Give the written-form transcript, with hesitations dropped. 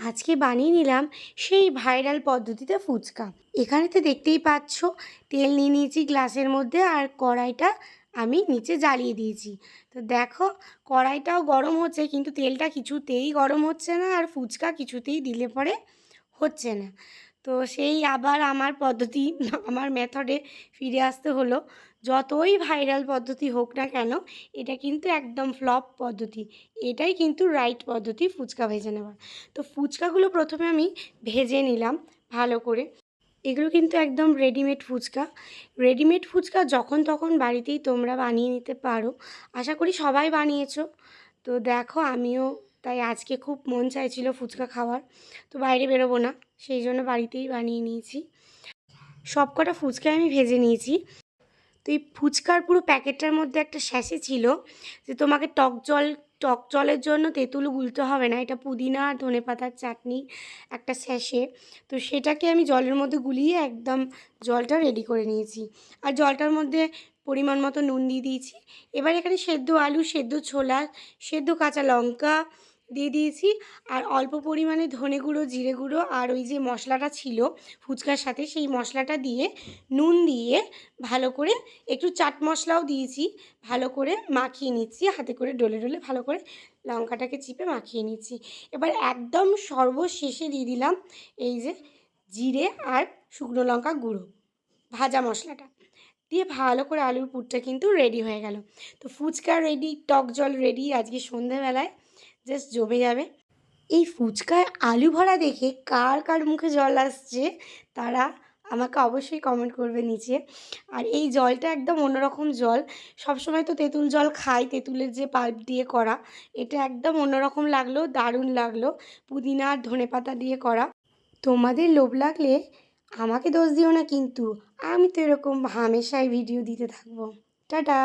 আজকে বানিয়ে নিলাম সেই ভাইরাল পদ্ধতিতে ফুচকা। এখানে তো দেখতেই পাচ্ছ, তেল নিয়ে নিয়েছি গ্লাসের মধ্যে আর কড়াইটা আমি নিচে জ্বালিয়ে দিয়েছি। তো দেখো, কড়াইটাও গরম হচ্ছে কিন্তু তেলটা কিছুতেই গরম হচ্ছে না, আর ফুচকা কিছুতেই দিলে পরে হচ্ছে না। তো সেই আবার আমার পদ্ধতি আমার মেথডে ফিরে আসতে হলো। যতই ভাইরাল পদ্ধতি হোক না কেন, এটা কিন্তু একদম ফ্লপ পদ্ধতি। এটাই কিন্তু রাইট পদ্ধতি ফুচকা ভেজে নেওয়ার। তো ফুচকাগুলো প্রথমে আমি ভেজে নিলাম ভালো করে। এগুলো কিন্তু একদম রেডিমেড ফুচকা। রেডিমেড ফুচকা যখন তখন বাড়িতেই তোমরা বানিয়ে নিতে পারো। আশা করি সবাই বানিয়েছো। তো দেখো, আমিও তাই আজকে খুব মন চাইছিল ফুচকা খাওয়ার। তো বাইরে বেরোবো না, সেই জন্য বাড়িতেই বানিয়ে নিয়েছি। সব কটা ফুচকা আমি ভেজে নিয়েছি। তো এই ফুচকার পুরো প্যাকেটটার মধ্যে একটা স্যাশে ছিল যে তোমাকে টক জলের জন্য তেঁতুল গুলতে হবে না, এটা পুদিনা আর ধনেপাতার চাটনি একটা স্যাশে। তো সেটাকে আমি জলের মধ্যে গুলিয়ে একদম জলটা রেডি করে নিয়েছি। আর জলটার মধ্যে পরিমাণ মতো নুন দিয়ে দিয়েছি। এবার এখানে সেদ্ধ আলু, সেদ্ধ ছোলা, সেদ্ধ কাঁচা লঙ্কা দিয়ে দিয়েছি। আর অল্প পরিমাণে ধনে গুঁড়ো, জিরে গুঁড়ো আর ওই যে মশলাটা ছিল ফুচকার সাথে, সেই মশলাটা দিয়ে নুন দিয়ে ভালো করে, একটু চাট মশলাও দিয়েছি, ভালো করে মাখিয়ে নিচ্ছি হাতে করে ডলে ডলে, ভালো করে লঙ্কাটাকে চিপে মাখিয়ে নিচ্ছি। এবার একদম সর্বশেষে দিয়ে দিলাম এই যে জিরে আর শুকনো লঙ্কা গুঁড়ো, ভাজা মশলাটা দিয়ে ভালো করে আলুর পুরটা কিন্তু রেডি হয়ে গেল। তো ফুচকা রেডি, টক জল রেডি, আজকে সন্ধেবেলায় জাস্ট জমে যাবে। এই ফুচকায় আলু ভরা দেখে কার কার মুখে জল আসছে তারা আমাকে অবশ্যই কমেন্ট করবে নিচে। আর এই জলটা একদম অন্যরকম জল। সবসময় তো তেঁতুল জল খাই, তেঁতুলের যে পাল্প দিয়ে করা, এটা একদম অন্যরকম লাগলো, দারুণ লাগলো, পুদিনা আর ধনেপাতা দিয়ে করা। তোমাদের লোভ লাগলে আমাকে দোষ দিও না কিন্তু, আমি তো এরকম হামেশাই ভিডিও দিতে থাকবো। টাটা।